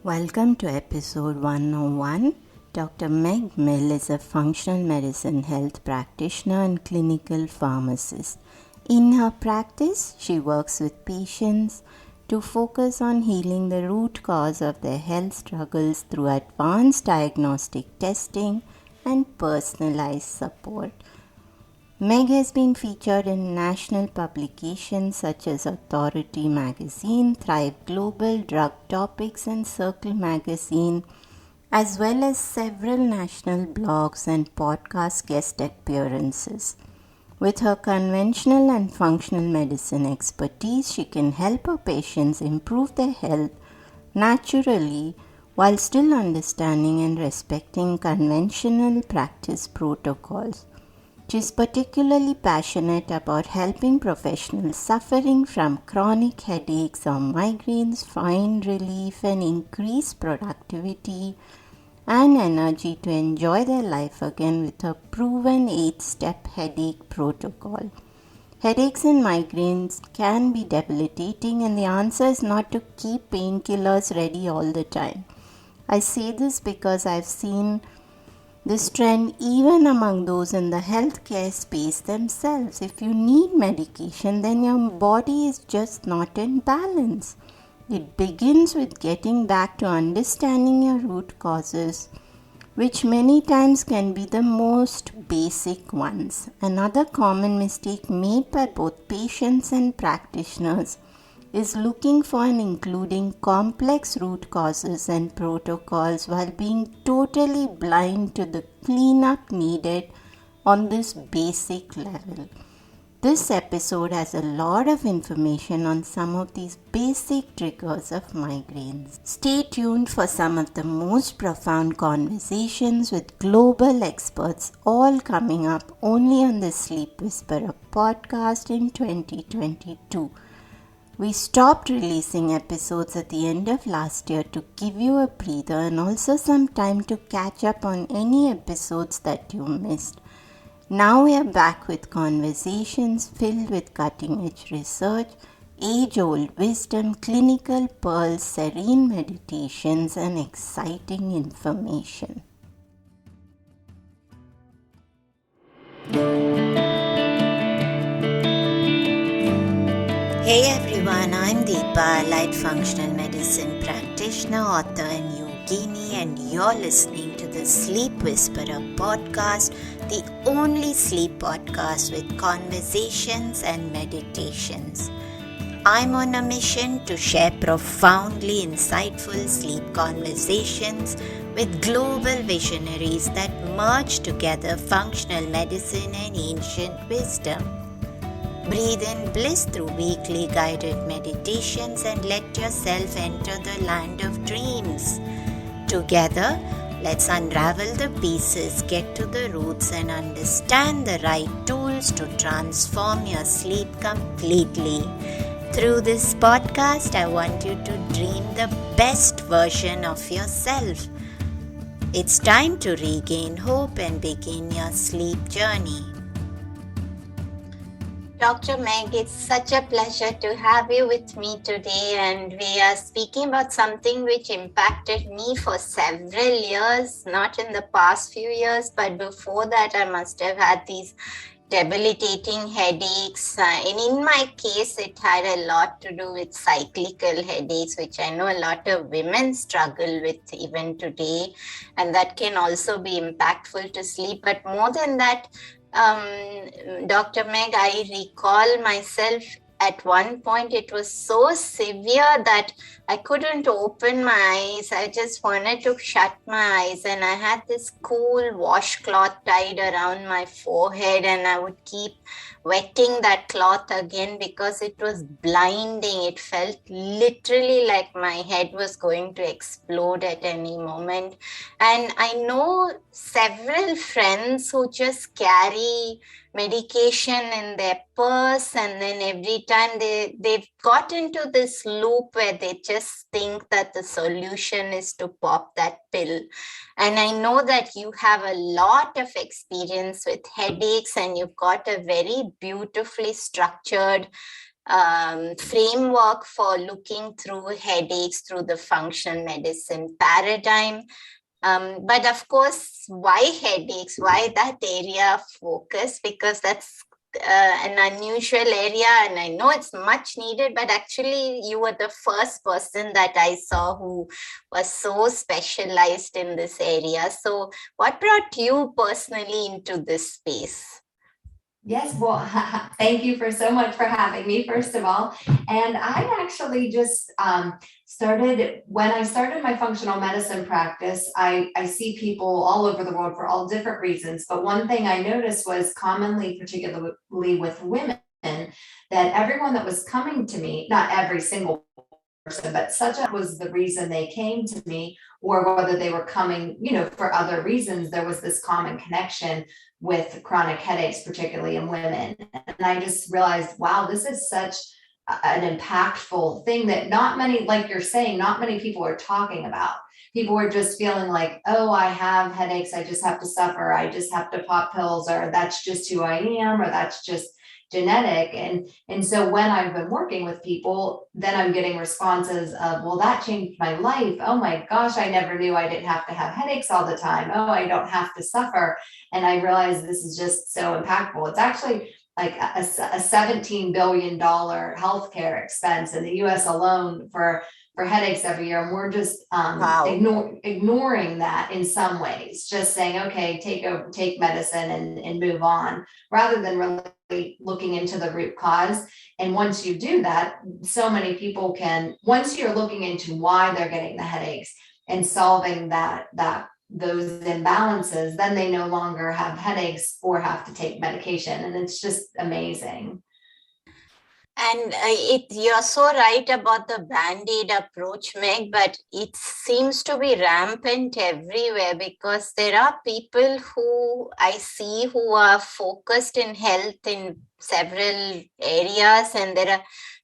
Welcome to episode 101. Dr. Meg Mill is a functional medicine health practitioner and clinical pharmacist. In her practice, she works with patients to focus on healing the root cause of their health struggles through advanced diagnostic testing and personalized support. Meg has been featured in national publications such as Authority Magazine, Thrive Global, Drug Topics, and Circle Magazine, as well as several national blogs and podcast guest appearances. With her conventional and functional medicine expertise, she can help her patients improve their health naturally while still understanding and respecting conventional practice protocols. She is particularly passionate about helping professionals suffering from chronic headaches or migraines find relief and increase productivity and energy to enjoy their life again with a proven 8-step headache protocol. Headaches and migraines can be debilitating, and the answer is not to keep painkillers ready all the time. I say this because I've seen this trend even among those in the healthcare space themselves. If you need medication, then your body is just not in balance. It begins with getting back to understanding your root causes, which many times can be the most basic ones. Another common mistake made by both patients and practitioners is looking for and including complex root causes and protocols while being totally blind to the cleanup needed on this basic level. This episode has a lot of information on some of these basic triggers of migraines. Stay tuned for some of the most profound conversations with global experts, all coming up only on the Sleep Whisperer podcast in 2022. We stopped releasing episodes at the end of last year to give you a breather and also some time to catch up on any episodes that you missed. Now we are back with conversations filled with cutting-edge research, age-old wisdom, clinical pearls, serene meditations, and exciting information. Hey everyone, I'm Deepa, a light functional medicine practitioner, author and yogini, and you're listening to the Sleep Whisperer podcast, the only sleep podcast with conversations and meditations. I'm on a mission to share profoundly insightful sleep conversations with global visionaries that merge together functional medicine and ancient wisdom. Breathe in bliss through weekly guided meditations and let yourself enter the land of dreams. Together, let's unravel the pieces, get to the roots, and understand the right tools to transform your sleep completely. Through this podcast, I want you to dream the best version of yourself. It's time to regain hope and begin your sleep journey. Dr. Meg, it's such a pleasure to have you with me today, and we are speaking about something which impacted me for several years, not in the past few years, but before that I must have had these debilitating headaches, and in my case it had a lot to do with cyclical headaches, which I know a lot of women struggle with even today, and that can also be impactful to sleep. But more than that, Dr. Meg, I recall myself at one point it was so severe that I couldn't open my eyes. I just wanted to shut my eyes, and I had this cool washcloth tied around my forehead, and I would keep wetting that cloth again because it was blinding. It felt literally like my head was going to explode at any moment. And I know several friends who just carry medication in their purse, and then every time they've got into this loop where they just think that the solution is to pop that pill. And I know that you have a lot of experience with headaches, and you've got a very beautifully structured framework for looking through headaches through the functional medicine paradigm. But of course, why headaches? Why that area of focus? Because that's an unusual area, and I know it's much needed, but actually you were the first person that I saw who was so specialized in this area. So what brought you personally into this space? Yes, well, thank you for so much for having me, first of all. And I actually just started, when I started my functional medicine practice, I see people all over the world for all different reasons. But one thing I noticed was commonly, particularly with women, that everyone that was coming to me, not every single person, but such a was the reason they came to me, or whether they were coming, for other reasons, there was this common connection with chronic headaches, particularly in women. And I just realized, wow, this is such an impactful thing that not many, like you're saying, not many people are talking about. People are just feeling like, oh, I have headaches, I just have to suffer, I just have to pop pills, or that's just who I am, or that's just genetic. And so when I've been working with people, then I'm getting responses of, well, that changed my life. Oh my gosh, I never knew I didn't have to have headaches all the time. Oh, I don't have to suffer. And I realized this is just so impactful. It's actually like a $17 billion healthcare expense in the US alone for headaches every year. And we're just Wow. ignoring that in some ways, just saying, okay, take medicine and move on, rather than really looking into the root cause. And once you do that, so many people can, once you're looking into why they're getting the headaches and solving those imbalances, then they no longer have headaches or have to take medication. And it's just amazing. And you're so right about the BandAid approach, Meg, but it seems to be rampant everywhere, because there are people who I see who are focused in health in several areas, and there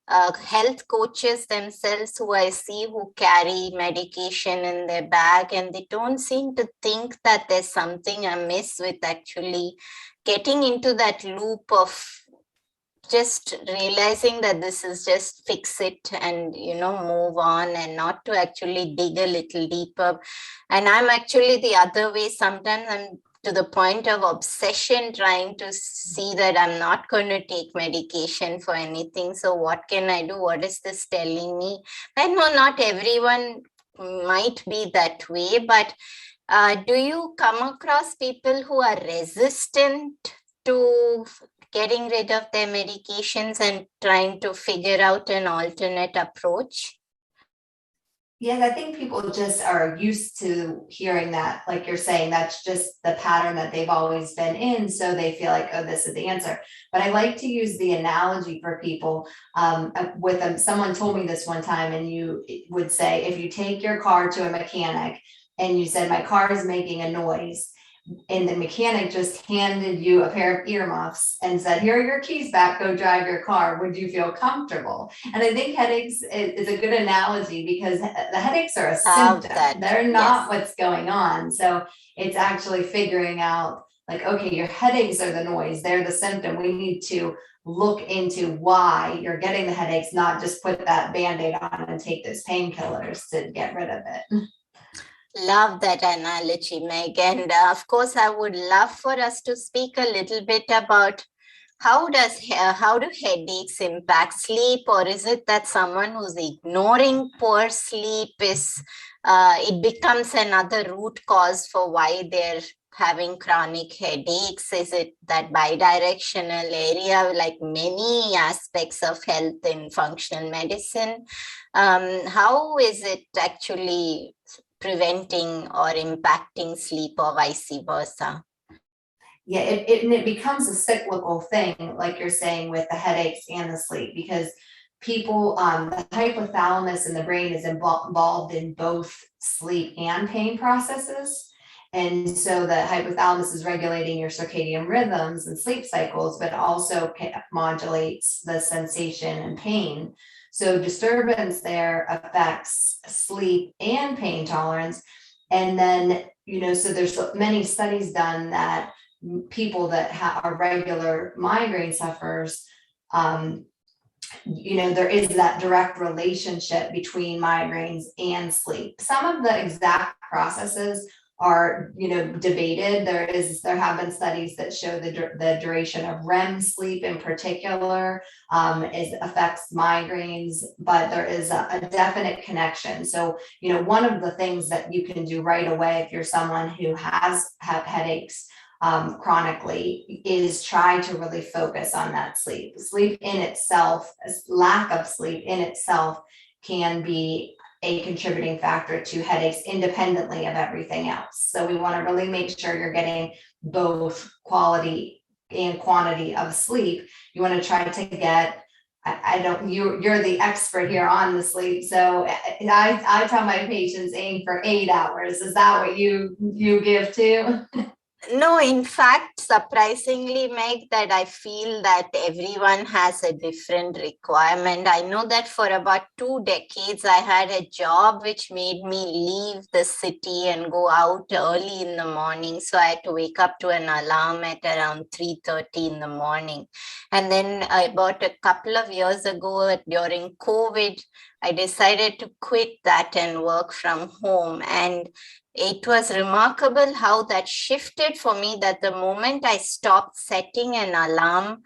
are health coaches themselves who I see who carry medication in their bag, and they don't seem to think that there's something amiss with actually getting into that loop of just realizing that this is just fix it and move on, and not to actually dig a little deeper. And I'm actually the other way. Sometimes I'm to the point of obsession, trying to see that I'm not going to take medication for anything. So what can I do? What is this telling me? I know not everyone might be that way, but do you come across people who are resistant to getting rid of their medications and trying to figure out an alternate approach? Yes, I think people just are used to hearing that, like you're saying, that's just the pattern that they've always been in. So they feel like, oh, this is the answer. But I like to use the analogy for people. With them, someone told me this one time, and you would say, if you take your car to a mechanic and you said, my car is making a noise, and the mechanic just handed you a pair of earmuffs and said, here are your keys back, go drive your car, would you feel comfortable? And I think headaches is a good analogy, because the headaches are a symptom. They're not what's going on. So it's actually figuring out, like, okay, your headaches are the noise, they're the symptom. We need to look into why you're getting the headaches, not just put that Band-Aid on and take those painkillers to get rid of it. Love that analogy, Meg. And of course, I would love for us to speak a little bit about how do headaches impact sleep, or is it that someone who's ignoring poor sleep is it becomes another root cause for why they're having chronic headaches? Is it that bidirectional area, like many aspects of health in functional medicine? How is it actually preventing or impacting sleep, or vice versa? Yeah, it becomes a cyclical thing, like you're saying, with the headaches and the sleep, because people, the hypothalamus in the brain is involved in both sleep and pain processes. And so the hypothalamus is regulating your circadian rhythms and sleep cycles, but also modulates the sensation and pain. So disturbance there affects sleep and pain tolerance. And then, so there's many studies done that people that are regular migraine sufferers there is that direct relationship between migraines and sleep. Some of the exact processes are, debated. There have been studies that show the duration of REM sleep in particular affects migraines, but there is a definite connection. So, one of the things that you can do right away if you're someone who has headaches chronically is try to really focus on that sleep. Sleep in itself, lack of sleep in itself can be a contributing factor to headaches independently of everything else. So we want to really make sure you're getting both quality and quantity of sleep. You want to try to get, you're the expert here on the sleep. So I tell my patients aim for 8 hours. Is that what you give to? No, in fact, surprisingly, Meg, that I feel that everyone has a different requirement. I know that for about 2 decades, I had a job which made me leave the city and go out early in the morning. So I had to wake up to an alarm at around 3:30 in the morning. And then about a couple of years ago, during COVID, I decided to quit that and work from home. And it was remarkable how that shifted for me, that the moment I stopped setting an alarm,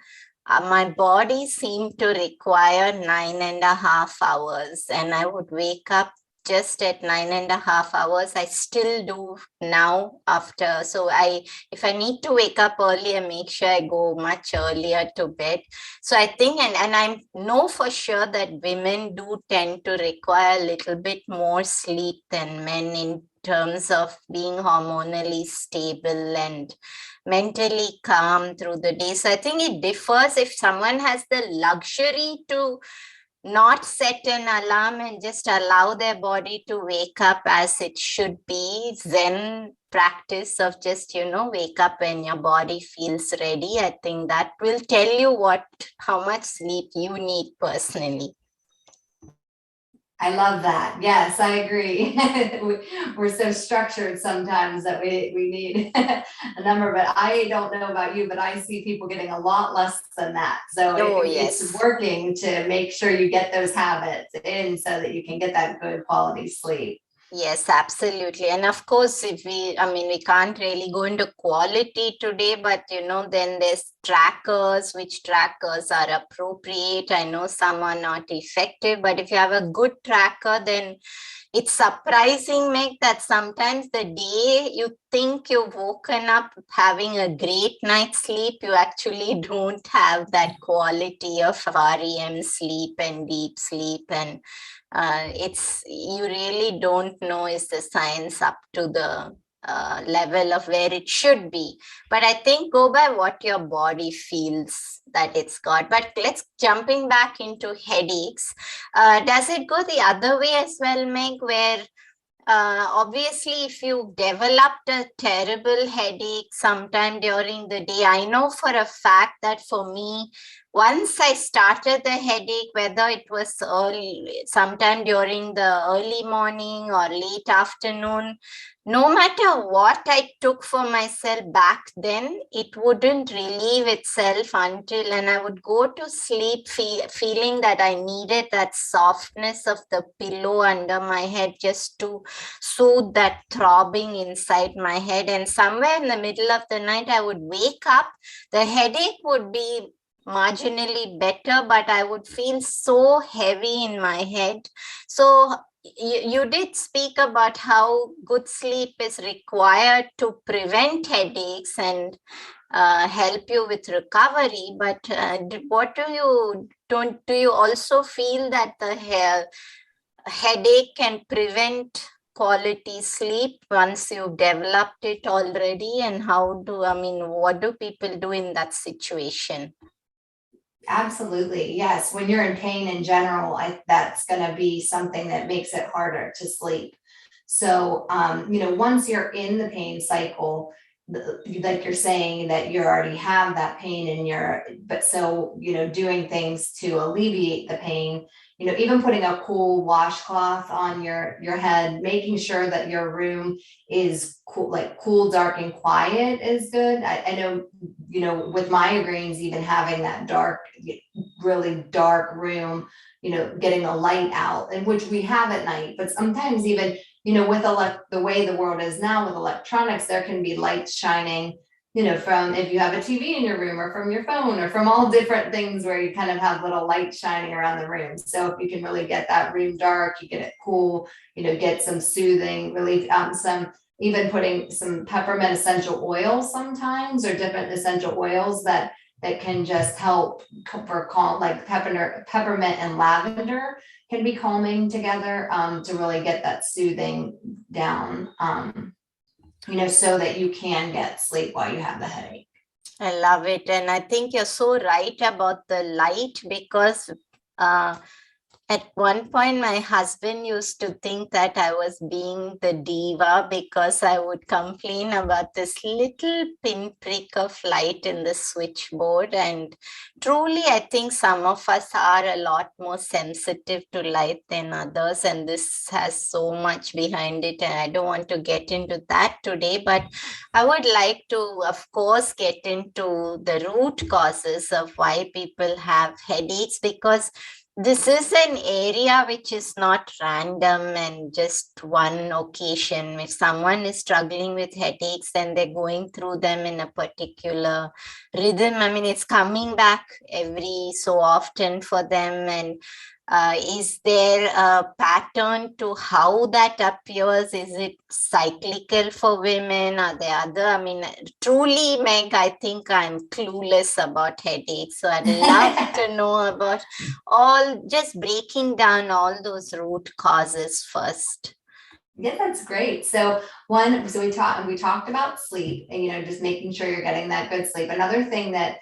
my body seemed to require 9.5 hours, and I would wake up just at 9.5 hours. I still do now after. So if I need to wake up earlier, make sure I go much earlier to bed. So I think, and I know for sure that women do tend to require a little bit more sleep than men in terms of being hormonally stable and mentally calm through the day. So I think it differs. If someone has the luxury to not set an alarm and just allow their body to wake up as it should be, Zen practice of just, wake up when your body feels ready, I think that will tell you how much sleep you need personally. I love that. Yes, I agree. We're so structured sometimes that we need a number, but I don't know about you, but I see people getting a lot less than that. So it's working to make sure you get those habits in so that you can get that good quality sleep. Yes, absolutely. And of course, we can't really go into quality today, but then there's trackers, which trackers are appropriate. I know some are not effective, but if you have a good tracker, then it's surprising, Meg, that sometimes the day you think you've woken up having a great night's sleep, you actually don't have that quality of REM sleep and deep sleep. And you really don't know is the science up to the level of where it should be. But I think go by what your body feels that it's got. But let's jumping back into headaches. Does it go the other way as well, Meg, where obviously if you developed a terrible headache sometime during the day, I know for a fact that for me, once I started the headache, whether it was sometime during the early morning or late afternoon, no matter what I took for myself back then, it wouldn't relieve itself until, and I would go to sleep feeling that I needed that softness of the pillow under my head just to soothe that throbbing inside my head. And somewhere in the middle of the night, I would wake up, the headache would be marginally better, but I would feel so heavy in my head. So you did speak about how good sleep is required to prevent headaches and help you with recovery. But do you also feel that the headache can prevent quality sleep once you've developed it already? And what do people do in that situation? Absolutely. Yes. When you're in pain in general, that's going to be something that makes it harder to sleep. So, once you're in the pain cycle, like you're saying that you already have that pain doing things to alleviate the pain, even putting a cool washcloth on your head, making sure that your room is cool, dark, and quiet is good. I know, with migraines, even having that dark really dark room, getting the light out, and which we have at night. But sometimes even, with the way the world is now with electronics, there can be lights shining, from if you have a TV in your room or from your phone or from all different things where you kind of have little lights shining around the room. So if you can really get that room dark, you get it cool, get some soothing relief, some even putting some peppermint essential oils sometimes, or different essential oils that can just help for calm, like peppermint and lavender can be calming together, to really get that soothing down, so that you can get sleep while you have the headache. I love it. And I think you're so right about the light, because at one point, my husband used to think that I was being the diva because I would complain about this little pinprick of light in the switchboard. And truly, I think some of us are a lot more sensitive to light than others. And this has so much behind it. And I don't want to get into that today, but I would like to, of course, get into the root causes of why people have headaches, because this is an area which is not random and just one occasion. If someone is struggling with headaches and they're going through them in a particular rhythm, I mean, it's coming back every so often for them. And is there a pattern to how that appears? Is it cyclical for women? Are there other? I mean, truly, Meg, I think I'm clueless about headaches. So I'd love to know about just breaking down all those root causes first. Yeah, that's great. So we talked about sleep, and just making sure you're getting that good sleep. Another thing that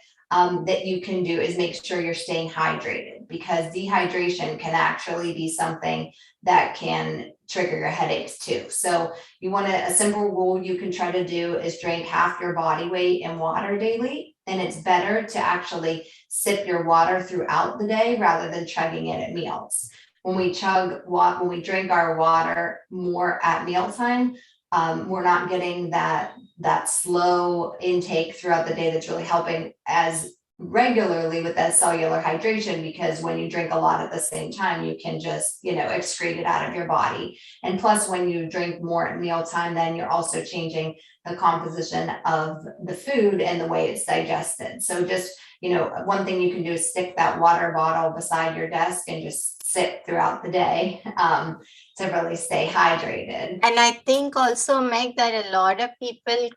you can do is make sure you're staying hydrated, because dehydration can actually be something that can trigger your headaches too. So a simple rule you can try to do is drink half your body weight in water daily. And it's better to actually sip your water throughout the day rather than chugging it at meals. When we drink our water more at mealtime, we're not getting that slow intake throughout the day that's really helping as regularly with that cellular hydration, because when you drink a lot at the same time, you can just, excrete it out of your body. And plus, when you drink more at mealtime, then you're also changing the composition of the food and the way it's digested. So just, one thing you can do is stick that water bottle beside your desk and just sip throughout the day, to really stay hydrated. And I think also, Meg, that a lot of people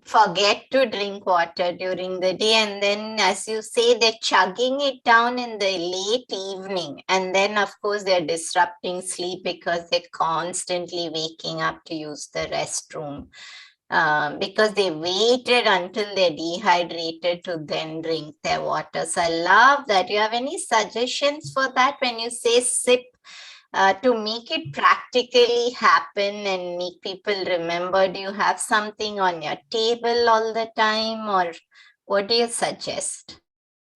forget to drink water during the day, and then, as you say, they're chugging it down in the late evening, and then of course they're disrupting sleep because they're constantly waking up to use the restroom, because they waited until they're dehydrated to then drink their water. So I love that. Do you have any suggestions for that when you say sip? To make it practically happen and make people remember? Do you have something on your table all the time, or what do you suggest?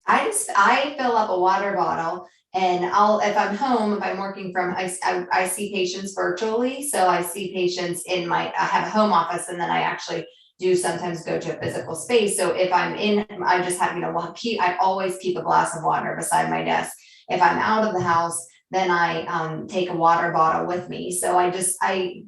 I fill up a water bottle, and if I'm home, if I'm working from, I see patients virtually. So I see patients I have a home office, and then I actually do sometimes go to a physical space. So if I'm in, I just have, I always keep a glass of water beside my desk. If I'm out of the house, then I take a water bottle with me. So I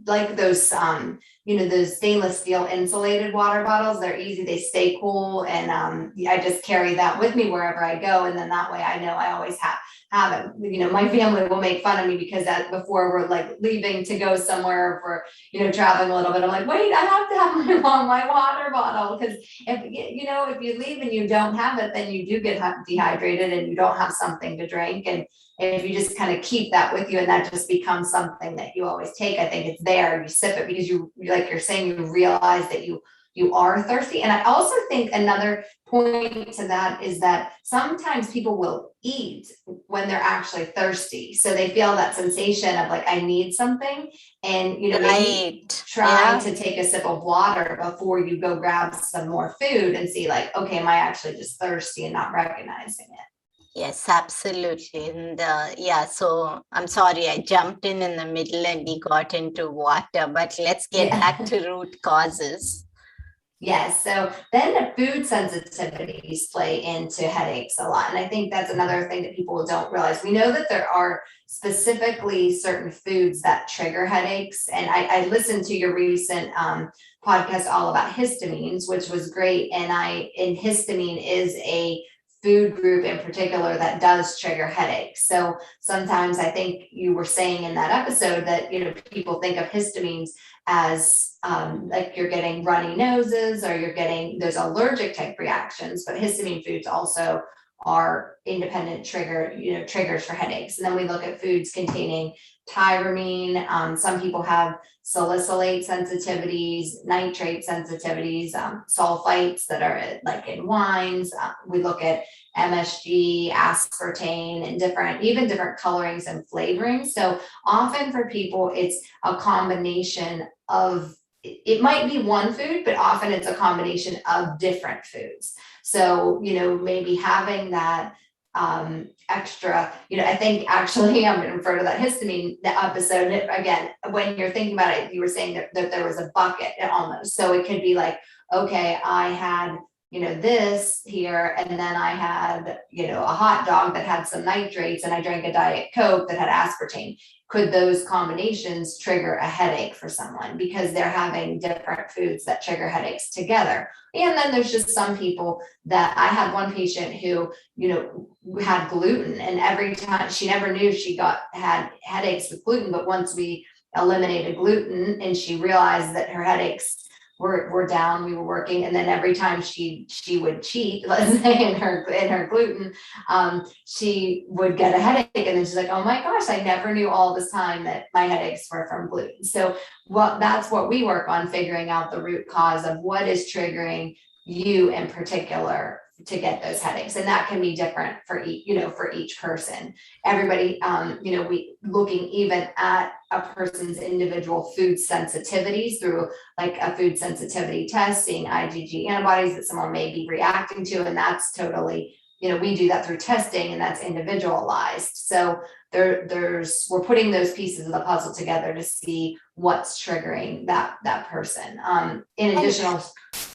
like those, those stainless steel insulated water bottles. They're easy, they stay cool. And I just carry that with me wherever I go. And then that way I know I always have it. My family will make fun of me because before we're like leaving to go somewhere, or for, traveling a little bit, I'm like, wait, I have to have my water bottle. Because if you leave and you don't have it, then you do get dehydrated and you don't have something to drink. And if you just kind of keep that with you, and that just becomes something that you always take, I think it's there, you sip it because you, like you're saying, you realize that you are thirsty. And I also think another point to that is that sometimes people will eat when they're actually thirsty. So they feel that sensation of like, I need something. And, maybe try to take a sip of water before you go grab some more food and see like, okay, am I actually just thirsty and not recognizing it? Yes, absolutely. And so I'm sorry, I jumped in the middle and we got into water, but let's get back to root causes. Yes. So then the food sensitivities play into headaches a lot. And I think that's another thing that people don't realize. We know that there are specifically certain foods that trigger headaches. And I listened to your recent podcast all about histamines, which was great. And histamine is a food group in particular that does trigger headaches. So sometimes I think you were saying in that episode that, people think of histamines as like you're getting runny noses or you're getting those allergic type reactions, but histamine foods also are independent triggers for headaches. And then we look at foods containing tyramine. Some people have salicylate sensitivities, nitrate sensitivities, sulfites that are like in wines. We look at MSG, aspartame, and different colorings and flavorings. So often for people, it's a combination of, it might be one food, but often it's a combination of different foods. So, maybe having that extra, I think actually I'm going to refer to that histamine episode again. When you're thinking about it, you were saying that there was a bucket almost. So it could be like, okay, I had this here, and then I had, a hot dog that had some nitrates, and I drank a Diet Coke that had aspartame. Could those combinations trigger a headache for someone because they're having different foods that trigger headaches together? And then there's just some people that I had one patient who, had gluten, and every time she never knew she had headaches with gluten, but once we eliminated gluten and she realized that her headaches were down, we were working, and then every time she would cheat, let's say in her gluten, she would get a headache, and then she's like, oh my gosh, I never knew all this time that my headaches were from gluten. So that's what we work on, figuring out the root cause of what is triggering you in particular to get those headaches. And that can be different for each person. Everybody, we looking even at a person's individual food sensitivities through like a food sensitivity test, seeing IgG antibodies that someone may be reacting to. And that's totally, we do that through testing, and that's individualized. So we're putting those pieces of the puzzle together to see what's triggering that person. In addition,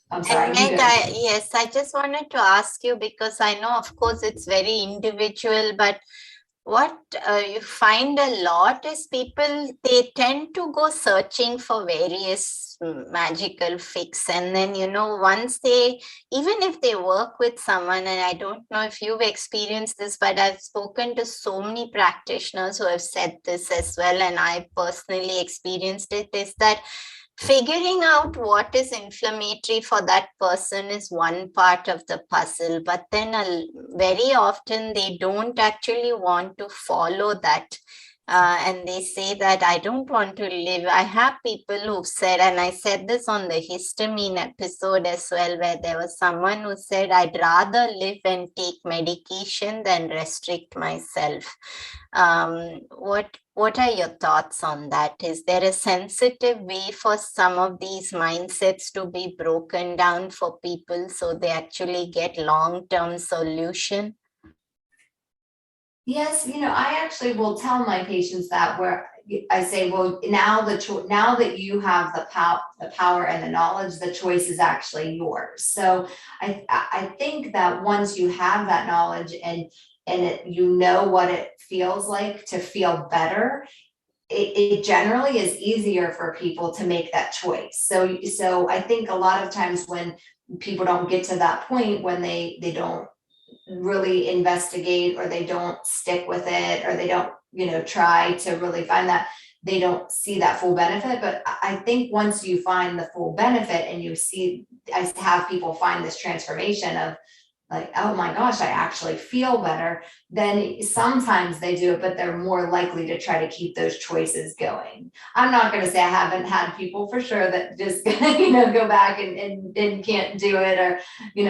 I'm sorry. And Meg, yes, I just wanted to ask you, because I know, of course, it's very individual, but what you find a lot is people, they tend to go searching for various magical fix. And then, once even if they work with someone, and I don't know if you've experienced this, but I've spoken to so many practitioners who have said this as well, and I personally experienced it, is that figuring out what is inflammatory for that person is one part of the puzzle, but then very often they don't actually want to follow that. And they say that I don't want to live. I have people who've said, and I said this on the histamine episode as well, where there was someone who said, I'd rather live and take medication than restrict myself. What are your thoughts on that? Is there a sensitive way for some of these mindsets to be broken down for people so they actually get long-term solution? Yes, I actually will tell my patients that, where I say, well, now that you have the power and the knowledge, the choice is actually yours. So I think that once you have that knowledge and what it feels like to feel better, it generally is easier for people to make that choice. So I think a lot of times when people don't get to that point, when they don't really investigate, or they don't stick with it, or they don't try to really find that, they don't see that full benefit. But I think once you find the full benefit and I have people find this transformation of like, oh my gosh, I actually feel better, then sometimes they do it, but they're more likely to try to keep those choices going. I'm not going to say I haven't had people for sure that just go back and can't do it, or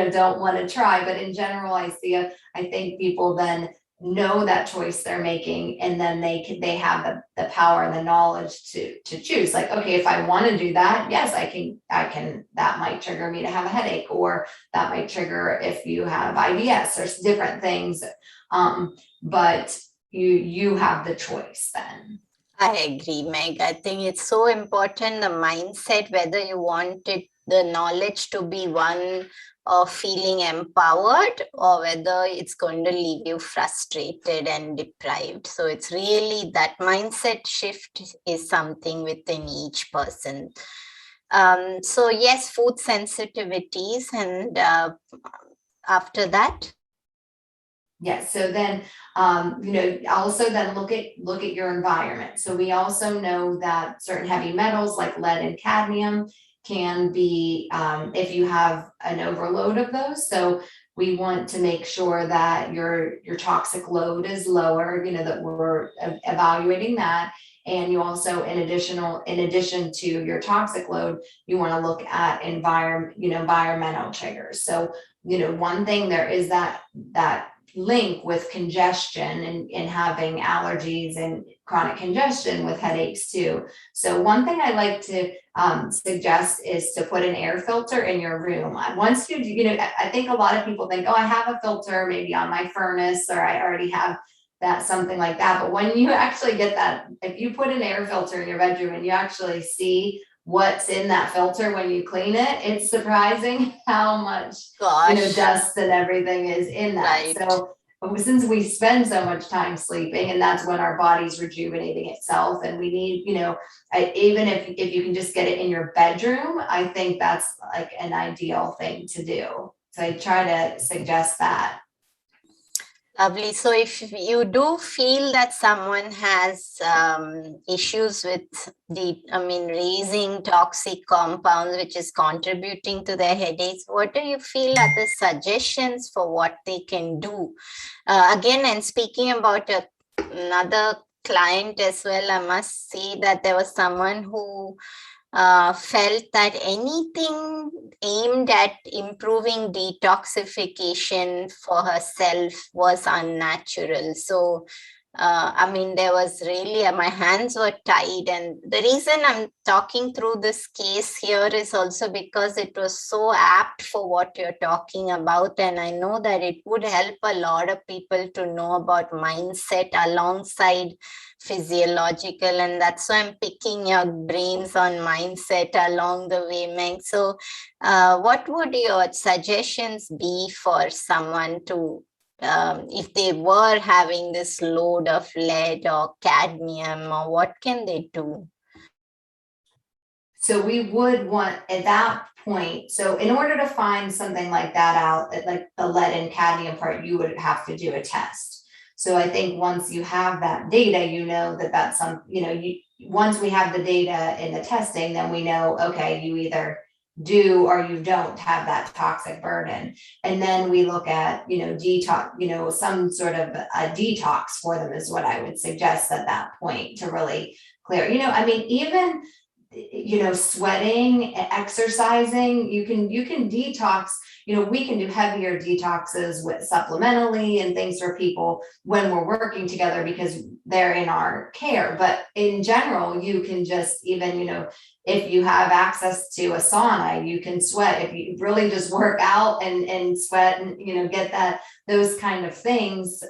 don't want to try, but in general I think people then know that choice they're making, and then they have the power and the knowledge to choose, like, okay, if I want to do that, yes, I can, that might trigger me to have a headache, or that might trigger if you have IBS or different things, but you have the choice then. I agree, Meg. I think it's so important, the mindset, whether you want it the knowledge to be one of feeling empowered, or whether it's going to leave you frustrated and deprived. So it's really that mindset shift is something within each person. So yes, food sensitivities, and after that. Yes. So then, also then look at your environment. So we also know that certain heavy metals like lead and cadmium can be, if you have an overload of those. So we want to make sure that your toxic load is lower, that we're evaluating that. And you also, in addition to your toxic load, you want to look at environmental triggers. So, one thing there is that link with congestion and having allergies and chronic congestion with headaches too. So one thing I like to suggest is to put an air filter in your room. Once I think a lot of people think, oh, I have a filter maybe on my furnace, or I already have that, something like that. But when you actually get that, if you put an air filter in your bedroom and you actually see what's in that filter when you clean it, it's surprising how much dust and everything is in that. Right. So since we spend so much time sleeping, and that's when our body's rejuvenating itself, and we need, even if you can just get it in your bedroom, I think that's like an ideal thing to do. So I try to suggest that. Lovely. So if you do feel that someone has issues with raising toxic compounds, which is contributing to their headaches, what do you feel are the suggestions for what they can do? Again, and speaking about another client as well, I must say that there was someone who felt that anything aimed at improving detoxification for herself was unnatural. So, there was really, my hands were tied. And the reason I'm talking through this case here is also because it was so apt for what you're talking about. And I know that it would help a lot of people to know about mindset alongside physiological. And that's why I'm picking your brains on mindset along the way, Meg. So what would your suggestions be for someone to, if they were having this load of lead or cadmium, or what can they do? So we would want at that point, so in order to find something like that out, like the lead and cadmium part, you would have to do a test. So I think once you have that data, that's once we have the data in the testing, then we know, okay, you either do or you don't have that toxic burden. And then we look at, detox, some sort of a detox for them is what I would suggest at that point to really clear, even sweating, exercising, you can detox, we can do heavier detoxes with supplementally and things for people when we're working together because they're in our care. But in general, you can just even, if you have access to a sauna, you can sweat. If you really just work out and sweat and, get those kind of things,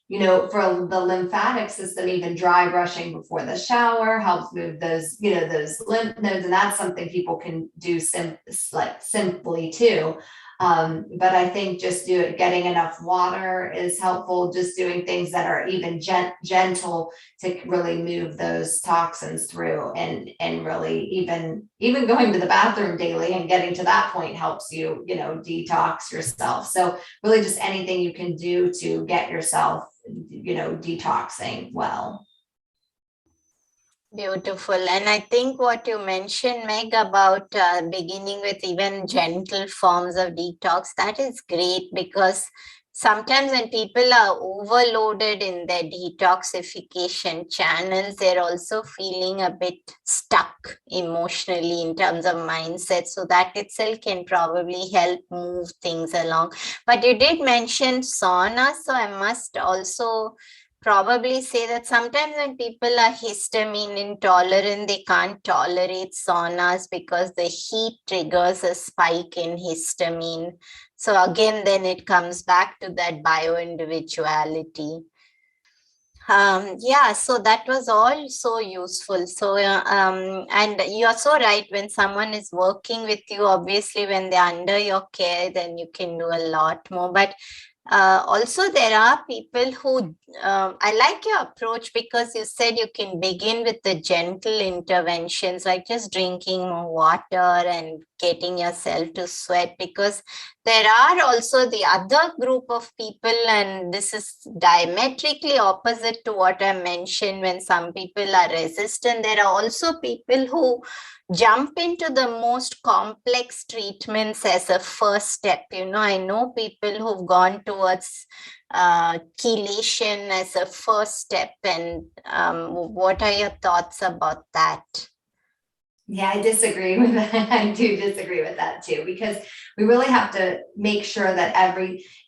for the lymphatic system, even dry brushing before the shower helps move those, those lymph nodes. And that's something people can do simply too. But I think just getting enough water is helpful. Just doing things that are even gentle to really move those toxins through, and really even going to the bathroom daily and getting to that point helps you, detox yourself. So really just anything you can do to get yourself, detoxing well. Beautiful. And I think what you mentioned, Meg, about beginning with even gentle forms of detox, that is great, because sometimes when people are overloaded in their detoxification channels, they're also feeling a bit stuck emotionally in terms of mindset. So that itself can probably help move things along. But you did mention sauna, so I must also probably say that sometimes when people are histamine intolerant, they can't tolerate saunas because the heat triggers a spike in histamine. So again, then it comes back to that bio-individuality. Yeah, so that was all so useful. So, and you're so right. When someone is working with you, obviously, when they're under your care, then you can do a lot more. But also, there are people who I like your approach because you said you can begin with the gentle interventions, like just drinking more water and getting yourself to sweat, because there are also the other group of people, and this is diametrically opposite to what I mentioned. When some people are resistant, there are also people who jump into the most complex treatments as a first step. I know people who've gone towards chelation as a first step. And what are your thoughts about that? Yeah, I disagree with that. I do disagree with that too, because we really have to make sure that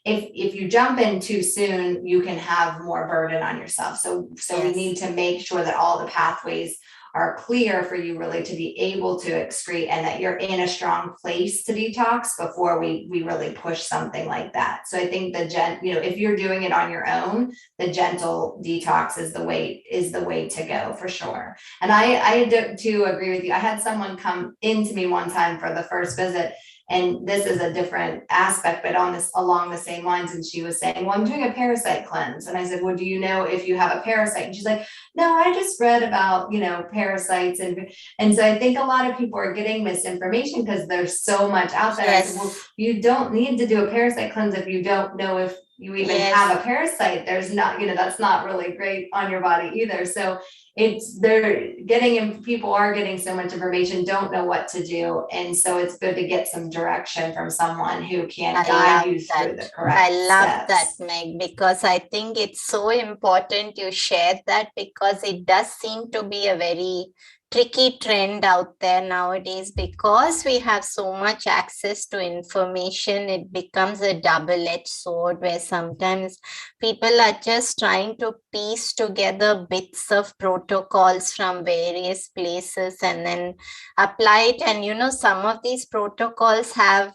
if you jump in too soon, you can have more burden on yourself. So we need to make sure that all the pathways are clear for you really to be able to excrete, and that you're in a strong place to detox before we really push something like that. So I think if you're doing it on your own, the gentle detox is the way to go for sure. And I do agree with you. I had someone come into me one time for the first visit, and this is a different aspect, but along the same lines. And she was saying, well, I'm doing a parasite cleanse. And I said, well, do you know if you have a parasite? And she's like, no, I just read about, parasites. And so I think a lot of people are getting misinformation because there's so much out there. Yes. I said, well, you don't need to do a parasite cleanse if you don't know if you even have a parasite. There's not, that's not really great on your body either. So people are getting so much information, don't know what to do. And so it's good to get some direction from someone who can guide you through the correct I love steps. that, Meg, because I think it's so important you shared that, because it does seem to be a very tricky trend out there nowadays. Because we have so much access to information, it becomes a double-edged sword, where sometimes people are just trying to piece together bits of protocols from various places and then apply it. And some of these protocols have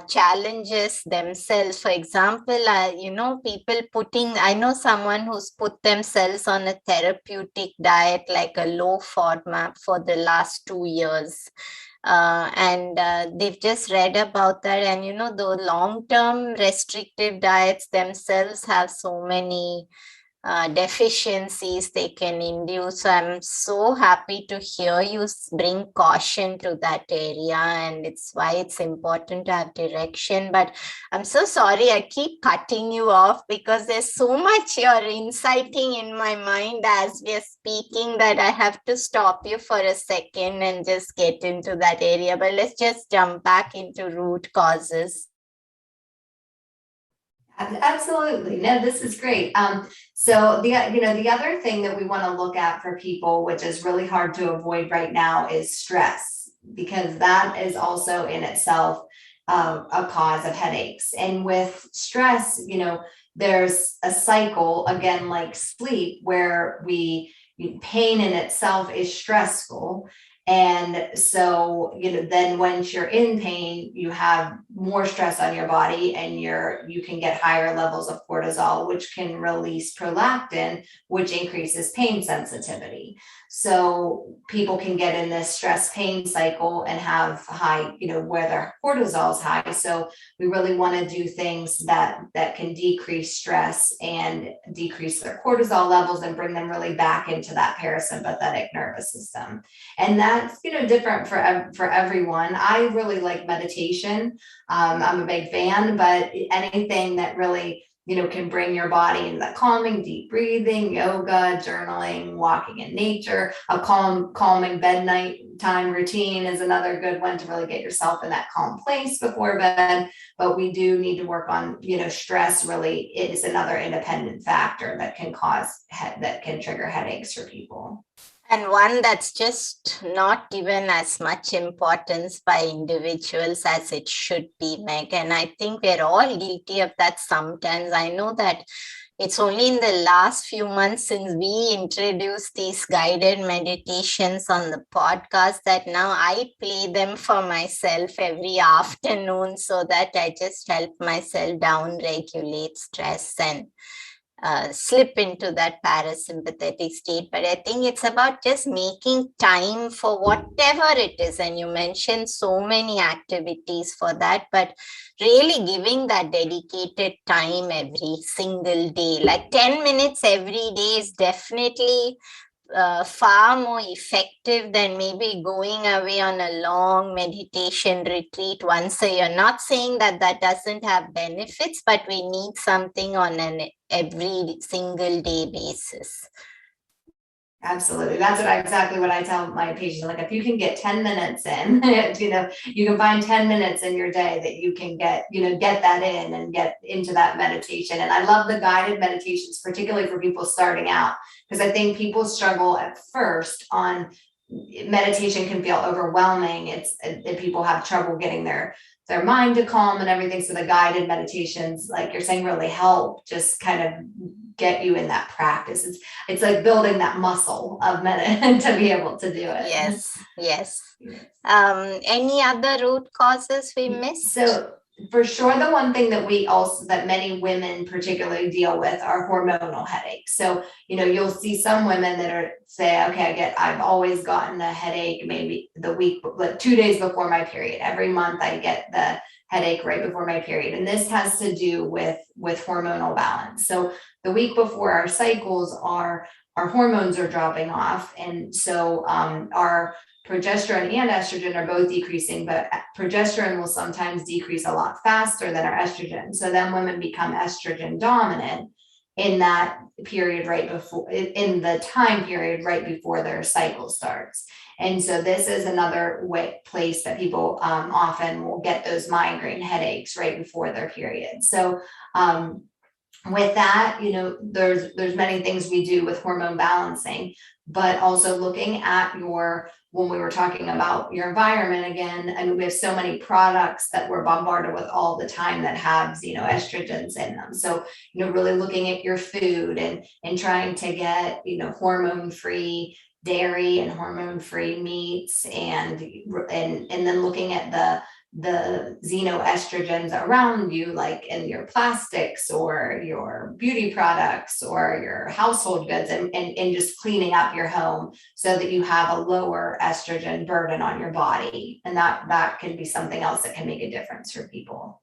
challenges themselves. For example, I know someone who's put themselves on a therapeutic diet, like a low FODMAP, for the last 2 years. And they've just read about that. And, the long-term restrictive diets themselves have so many deficiencies they can induce. So I'm so happy to hear you bring caution to that area, and it's why it's important to have direction. But I'm so sorry I keep cutting you off, because there's so much you're inciting in my mind as we're speaking that I have to stop you for a second and just get into that area. But let's just jump back into root causes. Absolutely. No, this is great. So the other thing that we want to look at for people, which is really hard to avoid right now, is stress, because that is also in itself a cause of headaches. And with stress, there's a cycle, again, like sleep, where pain in itself is stressful. And so, then once you're in pain, you have more stress on your body, and you can get higher levels of cortisol, which can release prolactin, which increases pain sensitivity. So people can get in this stress pain cycle and have high, where their cortisol is high. So we really want to do things that can decrease stress and decrease their cortisol levels and bring them really back into that parasympathetic nervous system. And that's, different for everyone. I really like meditation. I'm a big fan, but anything that really, can bring your body into that calming, deep breathing, yoga, journaling, walking in nature, a calming nighttime routine is another good one to really get yourself in that calm place before bed. But we do need to work on, stress really is another independent factor that can trigger headaches for people. And one that's just not given as much importance by individuals as it should be, Meg. And I think we're all guilty of that sometimes. I know that it's only in the last few months since we introduced these guided meditations on the podcast that now I play them for myself every afternoon, so that I just help myself down regulate stress. And slip into that parasympathetic state. But I think it's about just making time for whatever it is. And you mentioned so many activities for that, but really giving that dedicated time every single day, like 10 minutes every day is definitely far more effective than maybe going away on a long meditation retreat once a year. Not saying that that doesn't have benefits, but we need something on an every single day basis. Absolutely. That's exactly what I tell my patients. Like, if you can get 10 minutes in, you can find 10 minutes in your day that you can get that in and get into that meditation. And I love the guided meditations, particularly for people starting out, because I think people struggle at first on meditation can feel overwhelming. People have trouble getting their mind to calm and everything. So the guided meditations, like you're saying, really help just kind of get you in that practice. It's like building that muscle of to be able to do it. Yes. Any other root causes we missed? So for sure, the one thing that many women particularly deal with are hormonal headaches. So, you'll see some women that say, okay, I've always gotten a headache, maybe the week, like 2 days before my period. Every month I get the headache right before my period. And this has to do with hormonal balance. So the week before our cycles, our hormones are dropping off. And so our progesterone and estrogen are both decreasing, but progesterone will sometimes decrease a lot faster than our estrogen. So then women become estrogen dominant in that period in the time period right before their cycle starts. And so this is another place that people often will get those migraine headaches right before their period. So with that, there's many things we do with hormone balancing, but also looking at when we were talking about your environment again, I mean, we have so many products that we're bombarded with all the time that have, estrogens in them. So, really looking at your food and trying to get, hormone-free dairy and hormone-free meats and then looking at the xenoestrogens around you, like in your plastics or your beauty products or your household goods, and just cleaning up your home so that you have a lower estrogen burden on your body. And that can be something else that can make a difference for people.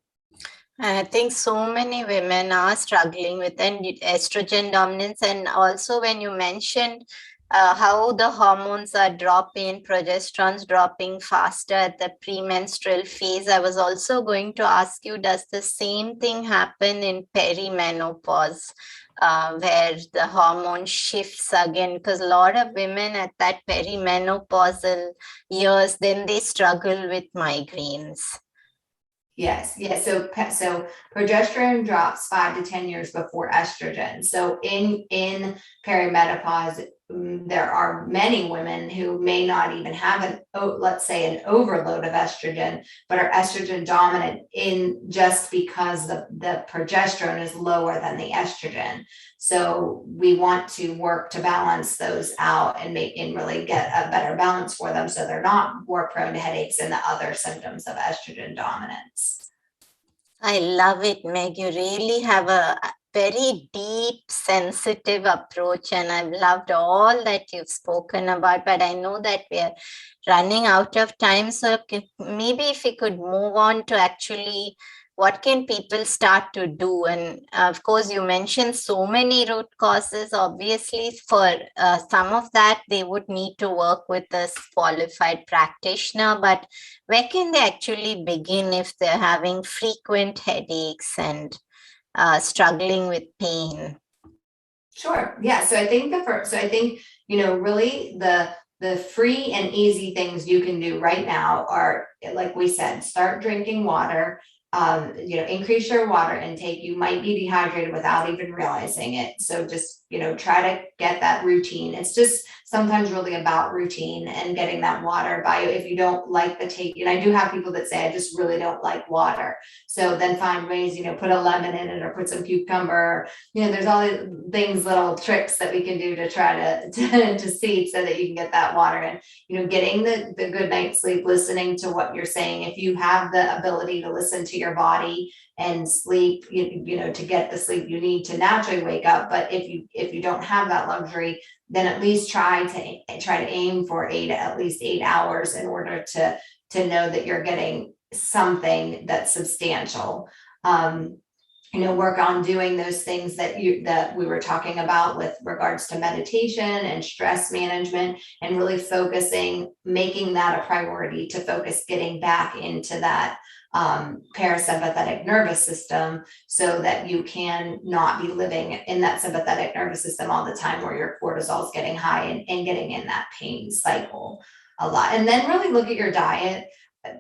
I think so many women are struggling with estrogen dominance. And also when you mentioned how the hormones are dropping, progesterone's dropping faster at the premenstrual phase, I was also going to ask you, does the same thing happen in perimenopause, where the hormone shifts again? Because a lot of women at that perimenopausal years, then they struggle with migraines. Yes. So progesterone drops 5 to 10 years before estrogen. So in perimenopause, there are many women who may not even have let's say an overload of estrogen, but are estrogen dominant just because the progesterone is lower than the estrogen. So we want to work to balance those out and really get a better balance for them, so they're not more prone to headaches and the other symptoms of estrogen dominance. I love it, Meg. You really have a very deep, sensitive approach, and I've loved all that you've spoken about, but I know that we're running out of time. So maybe if we could move on to actually what can people start to do? And of course, you mentioned so many root causes. Obviously, for some of that, they would need to work with a qualified practitioner. But where can they actually begin if they're having frequent headaches and struggling with pain? Sure. Yeah. So I think really the free and easy things you can do right now are, like we said, start drinking water. Increase your water intake. You might be dehydrated without even realizing it. So just try to get that routine. It's just sometimes really about routine and getting that water by you. If you don't like the taste, and I do have people that say, I just really don't like water. So then find ways, put a lemon in it or put some cucumber. There's all these things, little tricks that we can do to try to see so that you can get that water in. Getting the good night's sleep, listening to what you're saying. If you have the ability to listen to your body and sleep, to get the sleep you need to naturally wake up. But if you don't have that luxury, then at least try to aim for at least 8 hours in order to know that you're getting something that's substantial. Work on doing those things that we were talking about with regards to meditation and stress management, and really focusing, making that a priority to focus, getting back into that parasympathetic nervous system, so that you can not be living in that sympathetic nervous system all the time where your cortisol is getting high and getting in that pain cycle a lot. And then really look at your diet,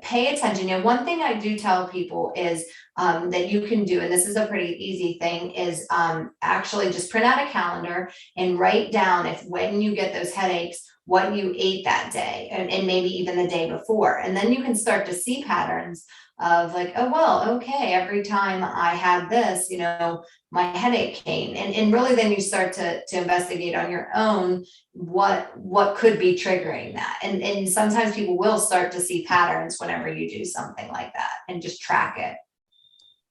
pay attention. One thing I do tell people is that you can do, and this is a pretty easy thing, is actually just print out a calendar and write down, if when you get those headaches, what you ate that day, and maybe even the day before. And then you can start to see patterns of like, oh, well, okay, every time I had this, my headache came. And really then you start to investigate on your own what could be triggering that. And sometimes people will start to see patterns whenever you do something like that, and just track it.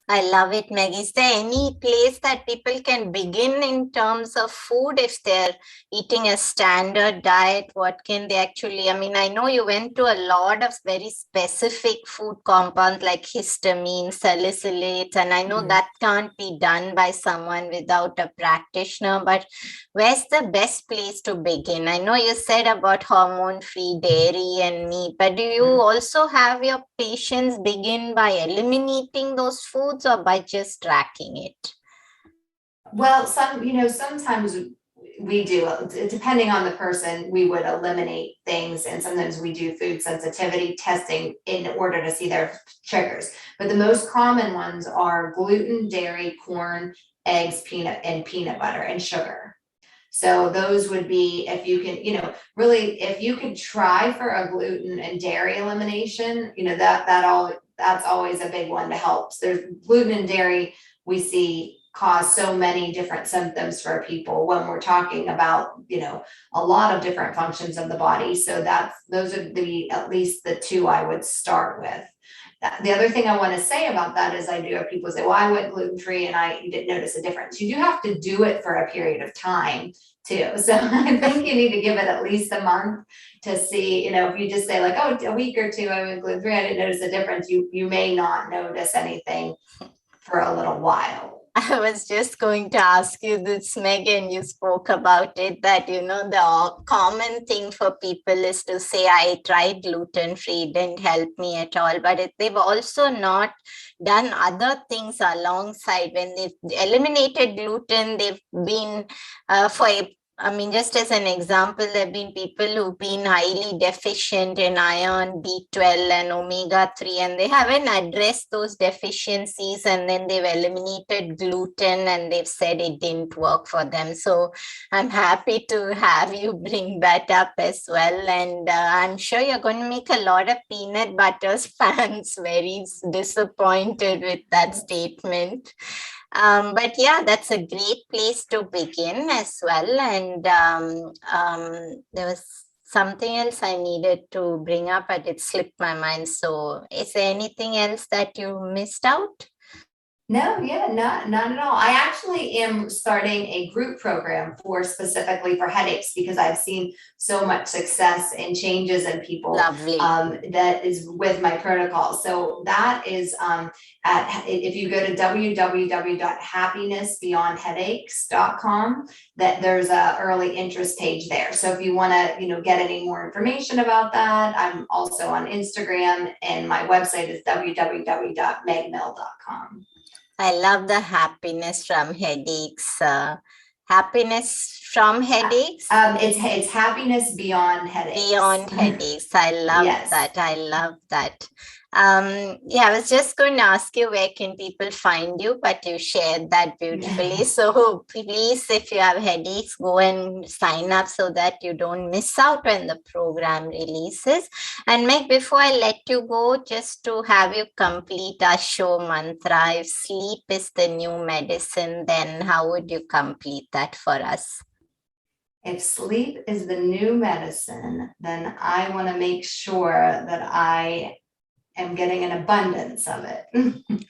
I love it, Meg. Is there any place that people can begin in terms of food if they're eating a standard diet? What can they actually, I know you went to a lot of very specific food compounds like histamine, salicylates, and I know that can't be done by someone without a practitioner, but where's the best place to begin? I know you said about hormone-free dairy and meat, but do you also have your patients begin by eliminating those foods, or by just tracking it? Well, sometimes we do, depending on the person, we would eliminate things, and sometimes we do food sensitivity testing in order to see their triggers. But the most common ones are gluten, dairy, corn, eggs, peanut butter, and sugar. So those would be, if you can, really, if you could try for a gluten and dairy elimination, that's always a big one to help. So there's gluten and dairy we see cause so many different symptoms for people when we're talking about, a lot of different functions of the body. So those would be at least the two I would start with. The other thing I want to say about that is I do have people say, well, I went gluten-free and I didn't notice a difference. You do have to do it for a period of time too. So I think you need to give it at least a month to see, if you just say like, oh, a week or two, I went gluten-free, I didn't notice a difference. You may not notice anything for a little while. I was just going to ask you this, Megan, you spoke about it, that, the common thing for people is to say, I tried gluten-free, didn't help me at all. But they've also not done other things alongside. When they've eliminated gluten, they've been just as an example, there have been people who've been highly deficient in iron, B12 and omega-3, and they haven't addressed those deficiencies, and then they've eliminated gluten and they've said it didn't work for them. So I'm happy to have you bring that up as well. And I'm sure you're going to make a lot of peanut butter fans very disappointed with that statement. But yeah, that's a great place to begin as well. And there was something else I needed to bring up, but it slipped my mind. So is there anything else that you missed out? No, not at all. I actually am starting a group program specifically for headaches, because I've seen so much success and changes in people. Lovely. That is with my protocol. So that is if you go to www.happinessbeyondheadaches.com, that there's a early interest page there. So if you want to, get any more information about that, I'm also on Instagram, and my website is www.megmill.com. I love the happiness from headaches. Happiness from headaches? It's happiness beyond headaches. Beyond headaches. I love that. I love that. I was just going to ask you where can people find you, but you shared that beautifully. So please, if you have headaches, go and sign up so that you don't miss out when the program releases. And Meg, before I let you go, just to have you complete our show mantra, if sleep is the new medicine, then how would you complete that for us? If sleep is the new medicine, then I want to make sure that I am getting an abundance of it.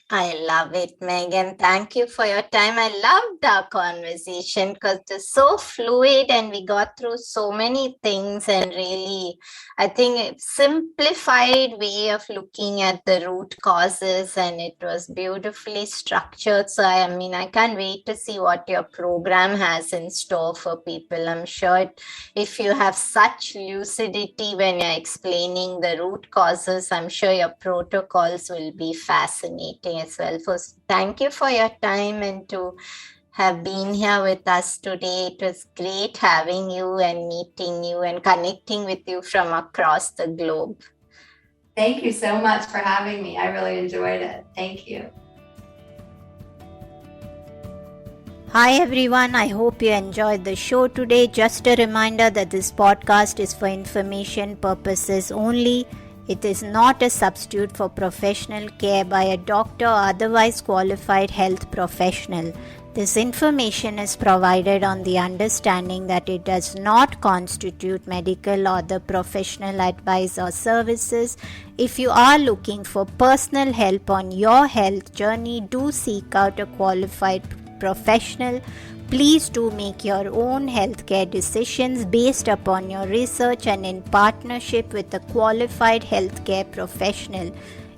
I love it, Megan. Thank you for your time. I loved our conversation because it's so fluid and we got through so many things, and really, I think a simplified way of looking at the root causes, and it was beautifully structured. So, I can't wait to see what your program has in store for people. I'm sure if you have such lucidity when you're explaining the root causes, I'm sure your protocols will be fascinating as well. So thank you for your time and to have been here with us today. It was great having you and meeting you and connecting with you from across the globe. Thank you so much for having me. I really enjoyed it. Thank you. Hi everyone, I hope you enjoyed the show today. Just a reminder that this podcast is for information purposes only. It is not a substitute for professional care by a doctor or otherwise qualified health professional. This information is provided on the understanding that it does not constitute medical or other professional advice or services. If you are looking for personal help on your health journey, do seek out a qualified professional. Please do make your own healthcare decisions based upon your research and in partnership with a qualified healthcare professional.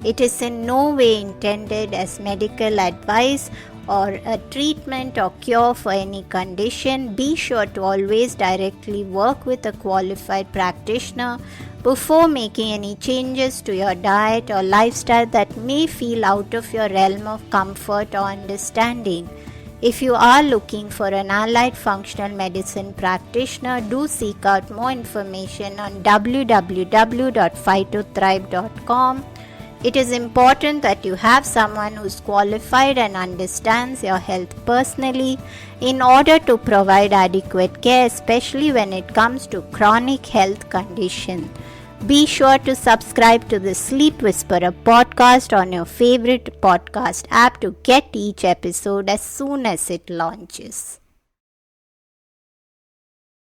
It is in no way intended as medical advice or a treatment or cure for any condition. Be sure to always directly work with a qualified practitioner before making any changes to your diet or lifestyle that may feel out of your realm of comfort or understanding. If you are looking for an allied functional medicine practitioner, do seek out more information on www.phytothrive.com. It is important that you have someone who is qualified and understands your health personally in order to provide adequate care, especially when it comes to chronic health conditions. Be sure to subscribe to the Sleep Whisperer podcast on your favorite podcast app to get each episode as soon as it launches.